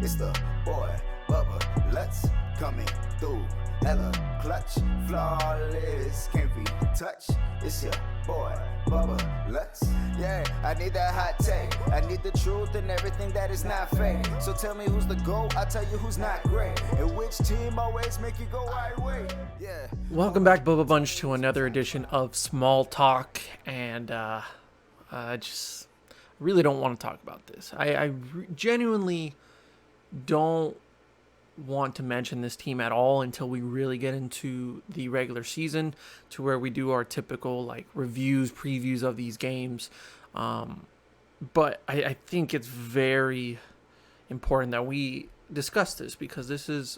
It's the boy, Bubba, let's coming through. Hella clutch, flawless, can't be touched. It's your boy, Bubba, let's. Yeah, I need that hot take. I need the truth and everything that is not fake. So tell me who's the GOAT, I'll tell you who's not great. And which team always make you go right way. Yeah. Welcome back, Bubba Bunch, to another edition of Small Talk. And I just really don't want to talk about this. I genuinely don't want to mention this team at all until we really get into the regular season, to where we do our typical like reviews, previews of these games. But I think it's very important that we discuss this, because this is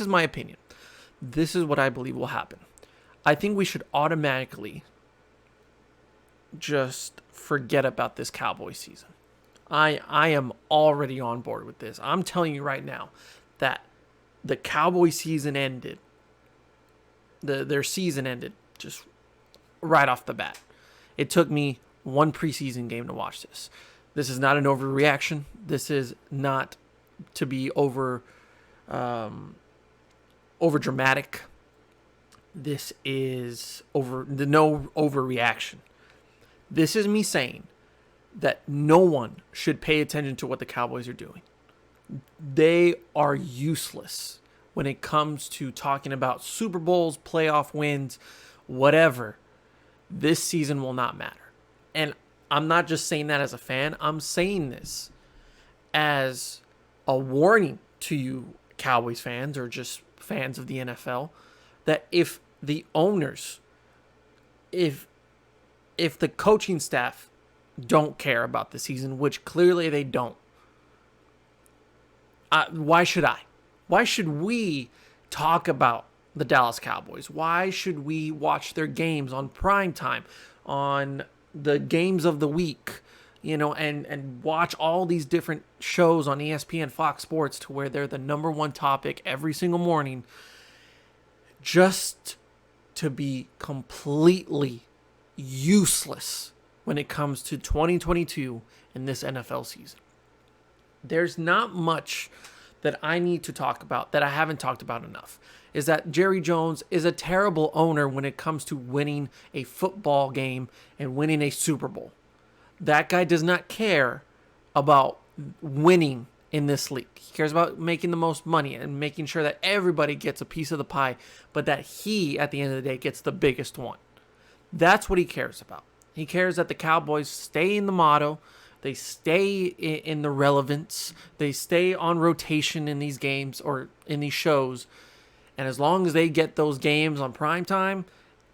my opinion. This is what I believe will happen. I think we should automatically just forget about this Cowboys season. I am already on board with this. I'm telling you right now that the Cowboy season ended. Their season ended just right off the bat. It took me one preseason game to watch this. This is not an overreaction. This is not to be over dramatic. This is no overreaction. This is me saying that no one should pay attention to what the Cowboys are doing. They are useless when it comes to talking about Super Bowls, playoff wins, whatever. This season will not matter. And I'm not just saying that as a fan. I'm saying this as a warning to you Cowboys fans, or just fans of the NFL, that if the owners, if the coaching staff don't care about the season, which clearly they don't, why should I? Why should we talk about the Dallas Cowboys? Why should we watch their games on prime time, on the games of the week, and watch all these different shows on ESPN, Fox Sports, to where they're the number one topic every single morning, just to be completely useless when it comes to 2022 in this NFL season? There's not much that I need to talk about that I haven't talked about enough. Is that Jerry Jones is a terrible owner when it comes to winning a football game and winning a Super Bowl. That guy does not care about winning in this league. He cares about making the most money and making sure that everybody gets a piece of the pie, but that he, at the end of the day, gets the biggest one. That's what he cares about. He cares that the Cowboys stay in the motto, they stay in the relevance, they stay on rotation in these games or in these shows. And as long as they get those games on prime time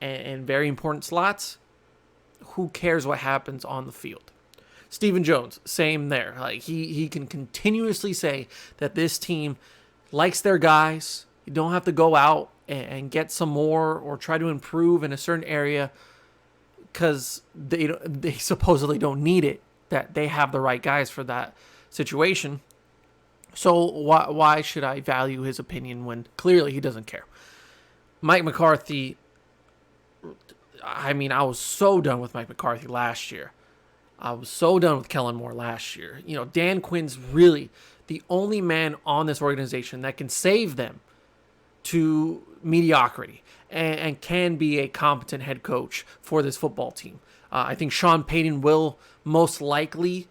and very important slots, who cares what happens on the field? Stephen Jones, same there. Like he can continuously say that this team likes their guys. You don't have to go out and get some more or try to improve in a certain area, because they supposedly don't need it, that they have the right guys for that situation. So why should I value his opinion when clearly he doesn't care? Mike McCarthy, I was so done with Mike McCarthy last year. I was so done with Kellen Moore last year. Dan Quinn's really the only man on this organization that can save them to mediocrity and can be a competent head coach for this football team. I think Sean Payton will most likely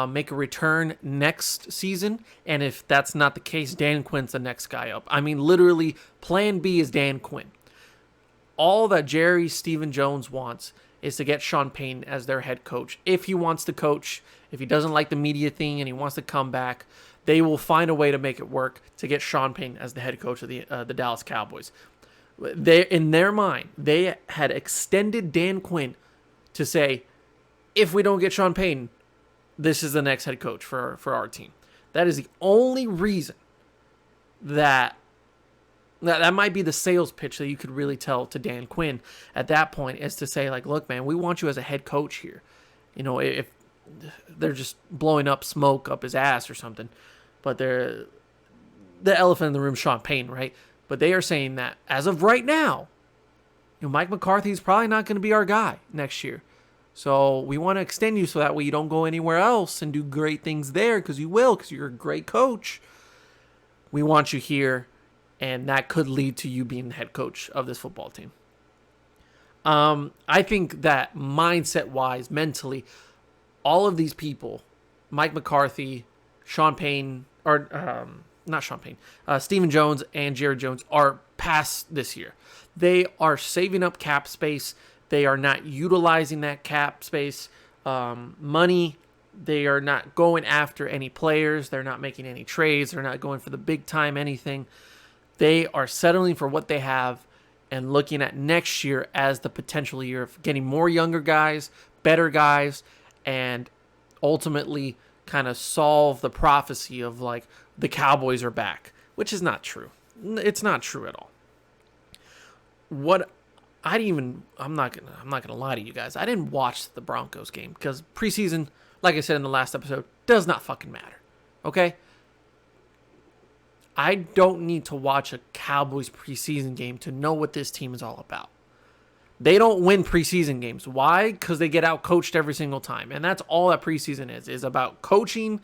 make a return next season. And if that's not the case, Dan Quinn's the next guy up. Literally, plan B is Dan Quinn. All that Stephen Jones wants is to get Sean Payton as their head coach. If he wants to coach, if he doesn't like the media thing and he wants to come back, they will find a way to make it work to get Sean Payton as the head coach of the Dallas Cowboys. In their mind, they had extended Dan Quinn to say, if we don't get Sean Payton, this is the next head coach for our team. That is the only reason that might be the sales pitch that you could really tell to Dan Quinn at that point, is to say, like, look, man, we want you as a head coach here. If they're just blowing up smoke up his ass or something, but the elephant in the room, Sean Payton, right? But they are saying that as of right now, Mike McCarthy is probably not going to be our guy next year. So we want to extend you so that way you don't go anywhere else and do great things there, because you will, because you're a great coach. We want you here, and that could lead to you being the head coach of this football team. I think that mindset-wise, mentally, all of these people, Mike McCarthy, Sean Payne, or not Sean Payne, Stephen Jones and Jerry Jones are past this year. They are saving up cap space. They are not utilizing that cap space money. They are not going after any players. They're not making any trades. They're not going for the big time anything. They are settling for what they have and looking at next year as the potential year of getting more younger guys, better guys, and ultimately kind of solve the prophecy of like the Cowboys are back, which is not true. It's not true at all. I'm not gonna lie to you guys. I didn't watch the Broncos game because preseason, like I said in the last episode, does not fucking matter. Okay? I don't need to watch a Cowboys preseason game to know what this team is all about. They don't win preseason games. Why? Because they get out-coached every single time. And that's all that preseason is about coaching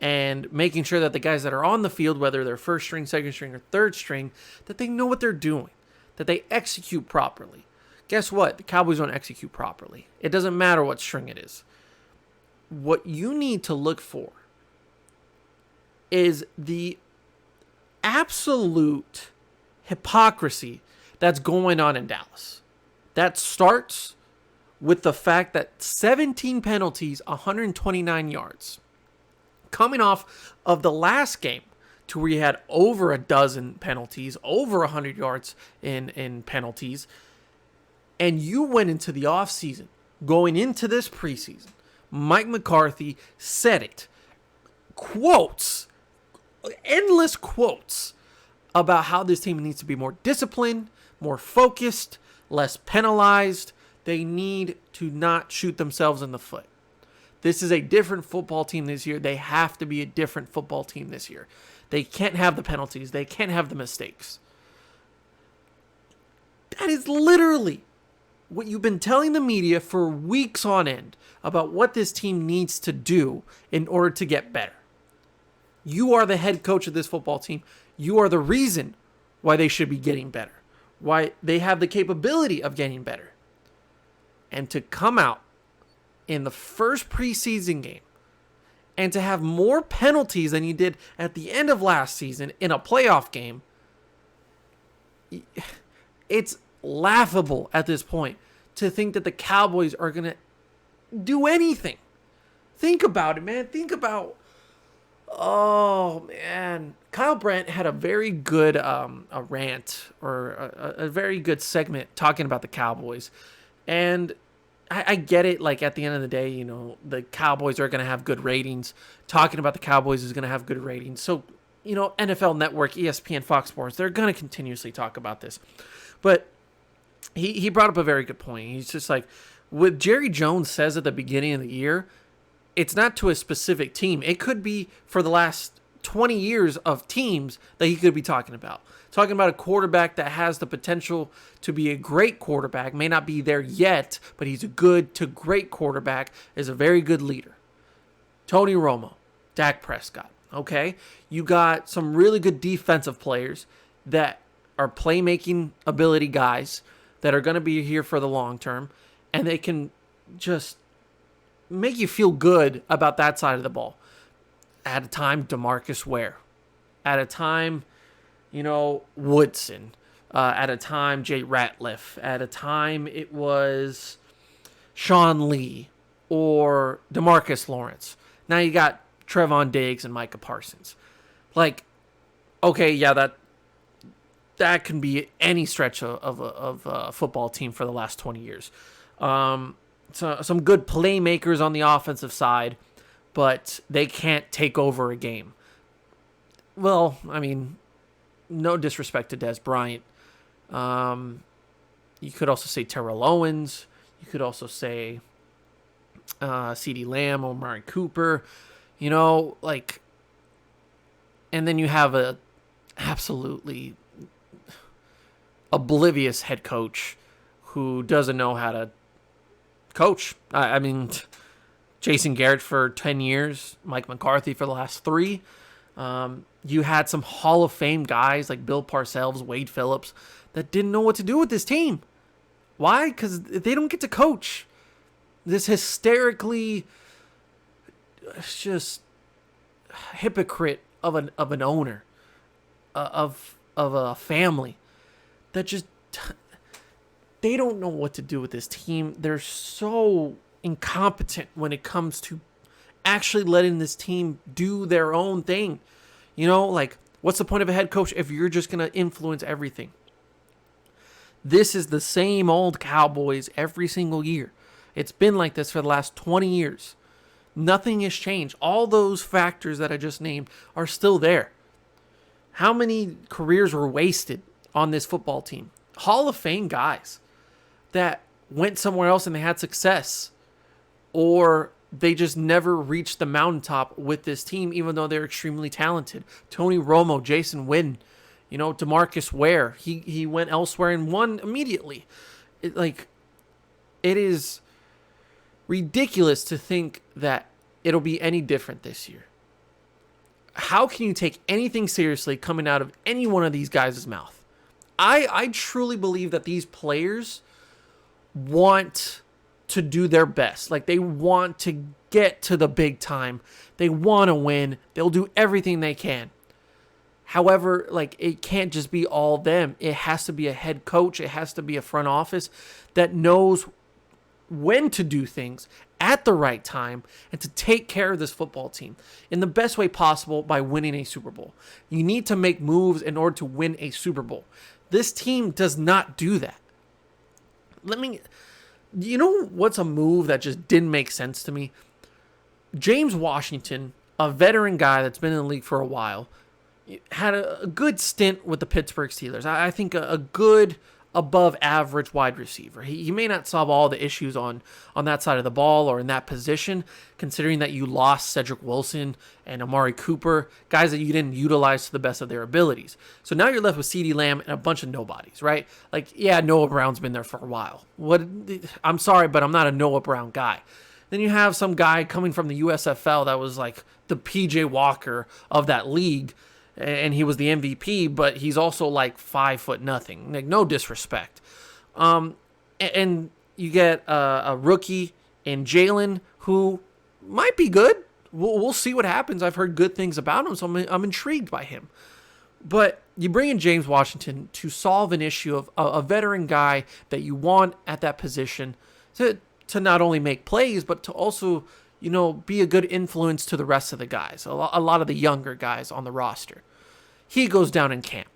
and making sure that the guys that are on the field, whether they're first string, second string, or third string, that they know what they're doing, that they execute properly. Guess what? The Cowboys don't execute properly. It doesn't matter what string it is. What you need to look for is the absolute hypocrisy that's going on in Dallas. That starts with the fact that 17 penalties, 129 yards. Coming off of the last game to where you had over a dozen penalties, over 100 yards in penalties, and you went into the offseason, going into this preseason, Mike McCarthy said it. Quotes, endless quotes about how this team needs to be more disciplined, more focused, less penalized. They need to not shoot themselves in the foot. This is a different football team this year. They have to be a different football team this year. They can't have the penalties. They can't have the mistakes. That is literally what you've been telling the media for weeks on end about what this team needs to do in order to get better. You are the head coach of this football team. You are the reason why they should be getting better, why they have the capability of getting better. And to come out in the first preseason game and to have more penalties than you did at the end of last season in a playoff game, it's laughable at this point to think that the Cowboys are going to do anything. Think about it, man. Think about, oh, man. Kyle Brandt had a very good a rant or a very good segment talking about the Cowboys. And I get it. Like, at the end of the day, you know, the Cowboys are going to have good ratings. Talking about the Cowboys is going to have good ratings. So, you know, NFL Network, ESPN, Fox Sports, they're going to continuously talk about this. But he brought up a very good point. He's just like, what Jerry Jones says at the beginning of the year, it's not to a specific team. It could be for the last 20 years of teams that he could be talking about. Talking about a quarterback that has the potential to be a great quarterback, may not be there yet, but he's a good to great quarterback, is a very good leader. Tony Romo, Dak Prescott, okay? You got some really good defensive players that are playmaking ability guys that are going to be here for the long term, and they can just make you feel good about that side of the ball. At a time, DeMarcus Ware. At a time, you know, Woodson. At a time, Jay Ratliff. At a time, it was Sean Lee or DeMarcus Lawrence. Now you got Trevon Diggs and Micah Parsons. Like, okay, yeah, that can be any stretch of a football team for the last 20 years. So some good playmakers on the offensive side, but they can't take over a game. Well, I mean, no disrespect to Dez Bryant. You could also say Terrell Owens. You could also say CeeDee Lamb, Amari Cooper. You know, like, and then you have a absolutely oblivious head coach who doesn't know how to coach. I mean, Jason Garrett for 10 years, Mike McCarthy for the last 3. You had some Hall of Fame guys like Bill Parcells, Wade Phillips, that didn't know what to do with this team. Why? Because they don't get to coach. This hysterically just hypocrite of an owner, of a family that just they don't know what to do with this team. They're so incompetent when it comes to actually letting this team do their own thing. You know, like, what's the point of a head coach if you're just going to influence everything? This is the same old Cowboys every single year. It's been like this for the last 20 years. Nothing has changed. All those factors that I just named are still there. How many careers were wasted on this football team? Hall of Fame guys that went somewhere else and they had success, or they just never reached the mountaintop with this team, even though they're extremely talented. Tony Romo, Jason Witten, DeMarcus Ware. He went elsewhere and won immediately. It is ridiculous to think that it'll be any different this year. How can you take anything seriously coming out of any one of these guys' mouth? I truly believe that these players want to do their best. Like, they want to get to the big time. They want to win. They'll do everything they can. However, it can't just be all them. It has to be a head coach. It has to be a front office that knows when to do things at the right time and to take care of this football team in the best way possible by winning a Super Bowl. You need to make moves in order to win a Super Bowl. This team does not do that. You know what's a move that just didn't make sense to me? James Washington, a veteran guy that's been in the league for a while, had a good stint with the Pittsburgh Steelers. I think a good above average wide receiver. He may not solve all the issues on that side of the ball or in that position, considering that you lost Cedric Wilson and Amari Cooper, guys that you didn't utilize to the best of their abilities. So now you're left with CeeDee Lamb and a bunch of nobodies, right? Noah Brown's been there for a while. I'm sorry, but I'm not a Noah Brown guy. Then you have some guy coming from the USFL that was like the PJ Walker of that league, and he was the MVP, but he's also 5'0". No disrespect. And you get a rookie in Jalen who might be good. We'll see what happens. I've heard good things about him, so I'm intrigued by him. But you bring in James Washington to solve an issue of a veteran guy that you want at that position to not only make plays, but to also be a good influence to the rest of the guys, a lot of the younger guys on the roster. He goes down in camp.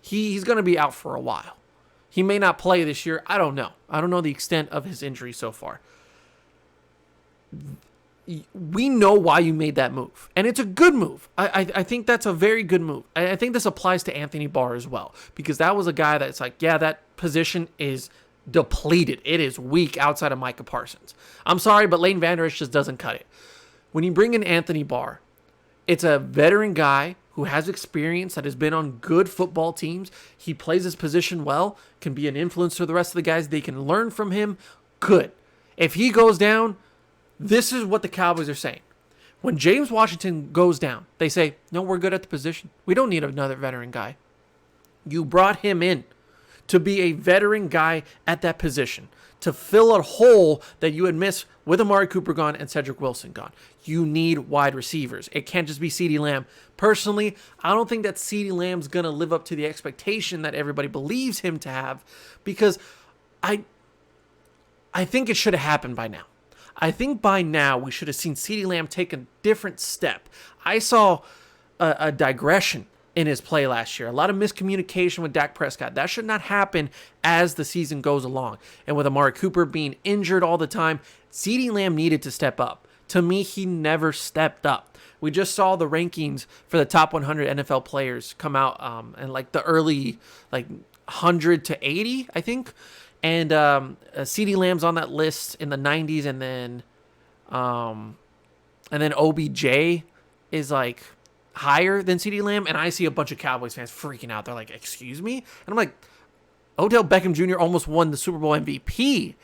He's going to be out for a while. He may not play this year. I don't know. I don't know the extent of his injury so far. We know why you made that move, and it's a good move. I think that's a very good move. I think this applies to Anthony Barr as well, because that was a guy that's that position is depleted. It is weak outside of Micah Parsons. I'm sorry, but Leighton Vander Esch just doesn't cut it. When you bring in Anthony Barr, it's a veteran guy who has experience, that has been on good football teams. He plays his position well, can be an influence to the rest of the guys. They can learn from him. Good. If he goes down, this is what the Cowboys are saying. When James Washington goes down, they say, no, we're good at the position. We don't need another veteran guy. You brought him in to be a veteran guy at that position, to fill a hole that you had missed with Amari Cooper gone and Cedric Wilson gone. You need wide receivers. It can't just be CeeDee Lamb. Personally, I don't think that CeeDee Lamb's going to live up to the expectation that everybody believes him to have, because I think it should have happened by now. I think by now we should have seen CeeDee Lamb take a different step. I saw a digression in his play last year. A lot of miscommunication with Dak Prescott. That should not happen as the season goes along. And with Amari Cooper being injured all the time, CeeDee Lamb needed to step up. To me, he never stepped up. We just saw the rankings for the top 100 NFL players come out in the early 100 to 80, I think. And CeeDee Lamb's on that list in the 90s, and then OBJ is higher than CeeDee Lamb, and I see a bunch of Cowboys fans freaking out. They're like, excuse me? And I'm like, Odell Beckham Jr. almost won the Super Bowl MVP.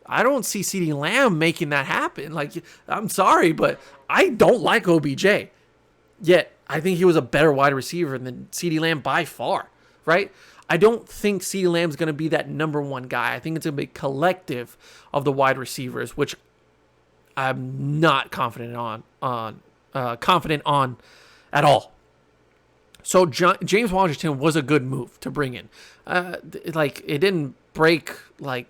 I don't see CeeDee Lamb making that happen. Like, I'm sorry, but I don't like OBJ. Yet, I think he was a better wide receiver than CeeDee Lamb by far, right? I don't think CeeDee Lamb's going to be that number one guy. I think it's going to be a collective of the wide receivers, which I'm not confident on at all. So James Washington was a good move to bring in. Like, it didn't break like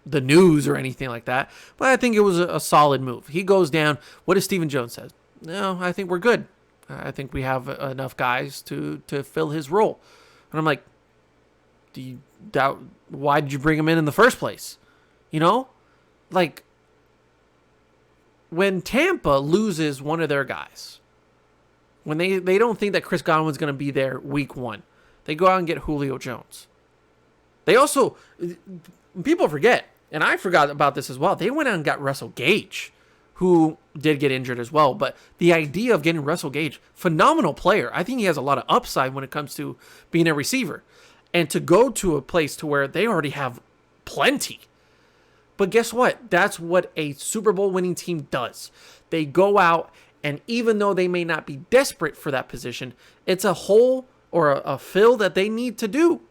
the news or anything like that, but I think it was a solid move. He goes down. What does Stephen Jones say? No, I think we're good. I think we have enough guys to fill his role. And I'm like, do you doubt? Why did you bring him in the first place? You know, like, when Tampa loses one of their guys, when they don't think that Chris Godwin's going to be there week 1, they go out and get Julio Jones. They also, people forget, and I forgot about this as well, they went out and got Russell Gage, who did get injured as well. But the idea of getting Russell Gage, phenomenal player. I think he has a lot of upside when it comes to being a receiver. And to go to a place to where they already have plenty. But guess what? That's what a Super Bowl winning team does. They go out, and even though they may not be desperate for that position, it's a hole or a fill that they need to do.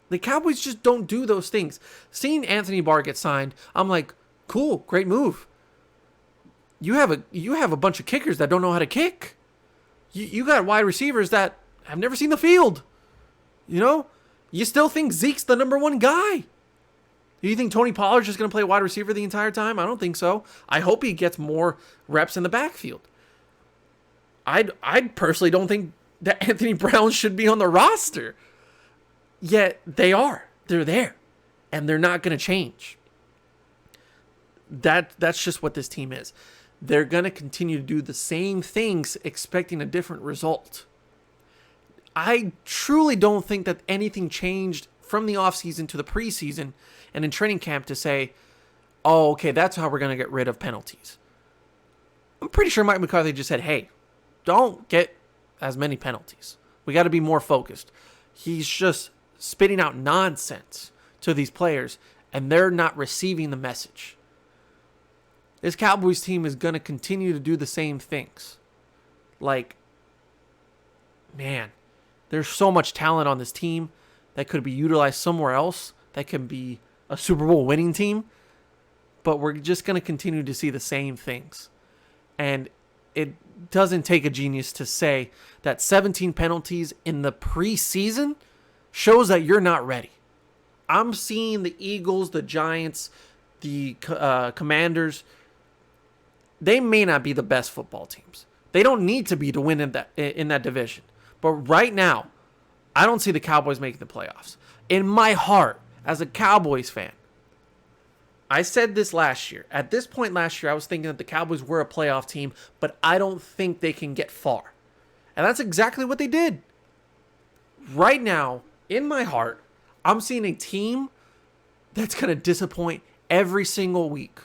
The Cowboys just don't do those things. Seeing Anthony Barr get signed, I'm like, cool, great move. You have a bunch of kickers that don't know how to kick. You got wide receivers that have never seen the field. You know? You still think Zeke's the number one guy. Do you think Tony Pollard's just going to play wide receiver the entire time? I don't think so. I hope he gets more reps in the backfield. I personally don't think that Anthony Brown should be on the roster. Yet they are. They're there. And they're not going to change. That's just what this team is. They're going to continue to do the same things expecting a different result. I truly don't think that anything changed from the offseason to the preseason and in training camp to say, oh, okay, that's how we're going to get rid of penalties. I'm pretty sure Mike McCarthy just said, hey, don't get as many penalties. We got to be more focused. He's just spitting out nonsense to these players, and they're not receiving the message. This Cowboys team is going to continue to do the same things. Like, man, there's so much talent on this team that could be utilized somewhere else, that can be a Super Bowl winning team, but we're just going to continue to see the same things. And it doesn't take a genius to say that 17 penalties in the preseason shows that you're not ready. I'm seeing the Eagles, the Giants, the Commanders. They may not be the best football teams. They don't need to be to win in that division. But right now, I don't see the Cowboys making the playoffs. In my heart, as a Cowboys fan, I said this last year. At this point last year, I was thinking that the Cowboys were a playoff team, but I don't think they can get far. And that's exactly what they did. Right now, in my heart, I'm seeing a team that's going to disappoint every single week.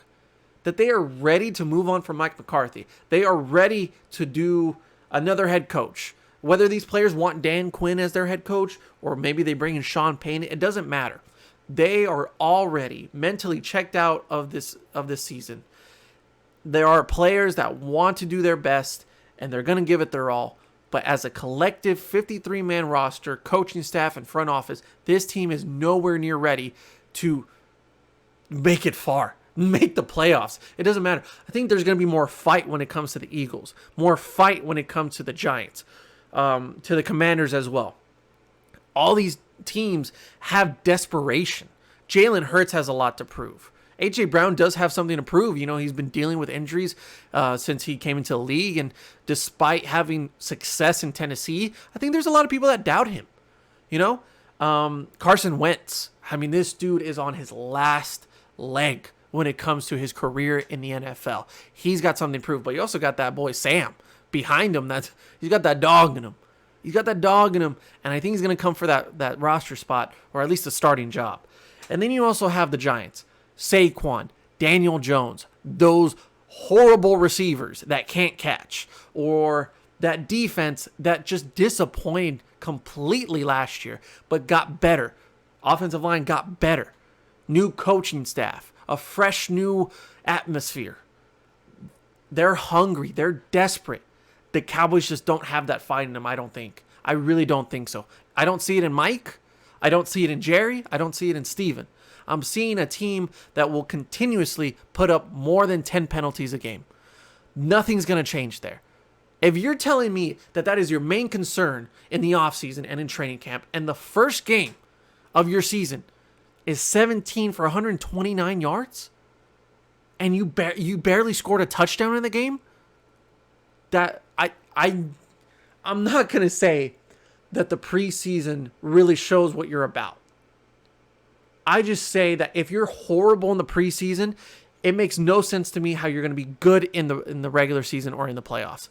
That they are ready to move on from Mike McCarthy. They are ready to do another head coach. Whether these players want Dan Quinn as their head coach or maybe they bring in Sean Payne, it doesn't matter. They are already mentally checked out of this season. There are players that want to do their best and they're going to give it their all. But as a collective 53-man roster, coaching staff, and front office, this team is nowhere near ready to make it far. Make the playoffs. It doesn't matter. I think there's going to be more fight when it comes to the Eagles. More fight when it comes to the Giants. To the Commanders as well. All these teams have desperation. Jalen Hurts has a lot to prove. A.J. Brown does have something to prove. You know, he's been dealing with injuries since he came into the league. And despite having success in Tennessee, I think there's a lot of people that doubt him. You know? Carson Wentz. I mean, this dude is on his last leg when it comes to his career in the NFL. He's got something to prove. But you also got that boy Sam behind him. He's got that dog in him. He's got that dog in him. And I think he's going to come for that roster spot or at least a starting job. And then you also have the Giants. Saquon, Daniel Jones, those horrible receivers that can't catch, or that defense that just disappointed completely last year, but got better. Offensive line got better. New coaching staff. a fresh new atmosphere. They're hungry. They're desperate. The Cowboys just don't have that fight in them, I don't think. I really don't think so. I don't see it in Mike. I don't see it in Jerry. I don't see it in Steven. I'm seeing a team that will continuously put up more than 10 penalties a game. Nothing's going to change there. If you're telling me that that is your main concern in the offseason and in training camp, and the first game of your season is 17 for 129 yards, and you barely scored a touchdown in the game, that I'm not going to say that the preseason really shows what you're about. I just say that if you're horrible in the preseason, it makes no sense to me how you're going to be good in the regular season or in the playoffs.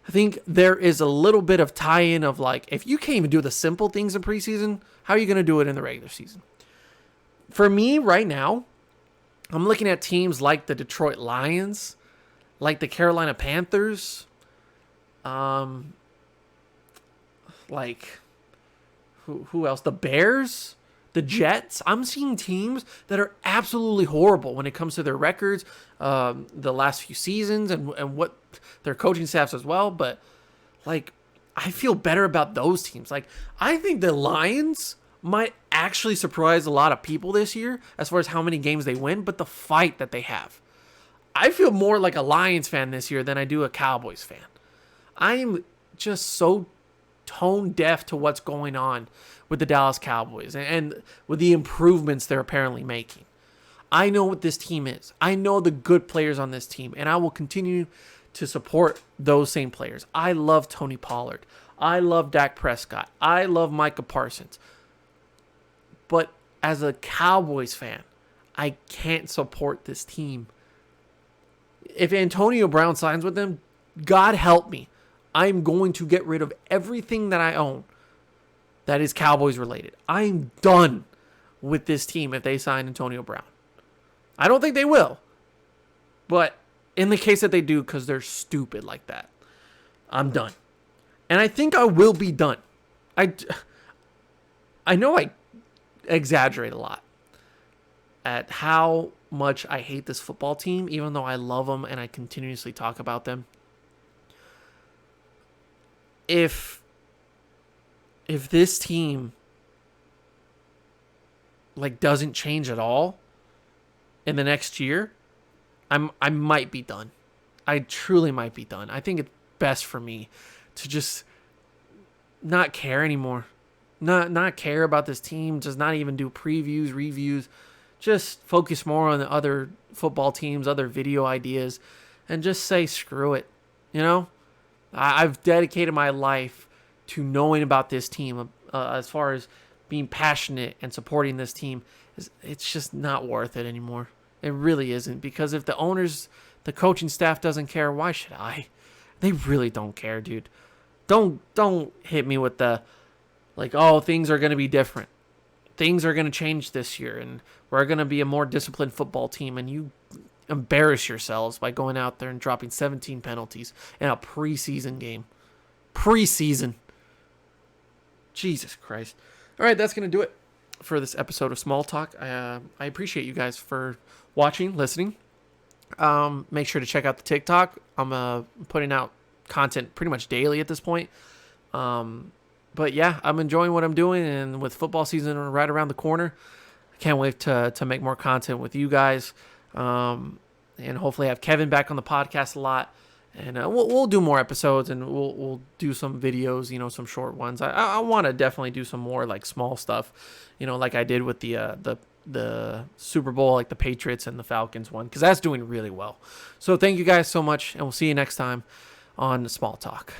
I think there is a little bit of tie-in of like, if you can't even do the simple things in preseason, how are you going to do it in the regular season? For me right now, I'm looking at teams like the Detroit Lions, like the Carolina Panthers, like who else? The Bears, the Jets. I'm seeing teams that are absolutely horrible when it comes to their records, the last few seasons, and what their coaching staffs as well. But like, I feel better about those teams. Like, I think the Lions might actually surprise a lot of people this year as far as how many games they win, but the fight that they have. I feel more like a Lions fan this year than I do a Cowboys fan. I'm just so tone deaf to what's going on with the Dallas Cowboys and with the improvements they're apparently making. I know what this team is. I know the good players on this team, and I will continue to support those same players. I love Tony Pollard. I love Dak Prescott. I love Micah Parsons. But as a Cowboys fan, I can't support this team. If Antonio Brown signs with them, God help me. I'm going to get rid of everything that I own that is Cowboys related. I'm done with this team if they sign Antonio Brown. I don't think they will. But in the case that they do, because they're stupid like that, I'm done. And I think I will be done. I know I exaggerate a lot at how much I hate this football team, even though I love them and I continuously talk about them. If this team like doesn't change at all in the next year, I might be done. I truly might be done. I think it's best for me to just not care anymore. Not care about this team. Just not even do previews, reviews. Just focus more on the other football teams, other video ideas, and just say screw it. You know? I've dedicated my life to knowing about this team as far as being passionate and supporting this team. It's just not worth it anymore. It really isn't, because if the owners, the coaching staff doesn't care, why should I? They really don't care, dude. Don't hit me with the like, oh, things are going to be different. Things are going to change this year, and we're going to be a more disciplined football team, and you embarrass yourselves by going out there and dropping 17 penalties in a preseason game. Preseason. Jesus Christ. All right, that's going to do it for this episode of Small Talk. I appreciate you guys for watching, listening. Make sure to check out the TikTok. I'm putting out content pretty much daily at this point. But yeah, I'm enjoying what I'm doing, and with football season right around the corner, I can't wait to make more content with you guys. And hopefully have Kevin back on the podcast a lot, and we'll do more episodes, and we'll do some videos, some short ones. I want to definitely do some more like small stuff, like I did with the Super Bowl, like the Patriots and the Falcons one, because that's doing really well. So thank you guys so much, and we'll see you next time on Small Talk.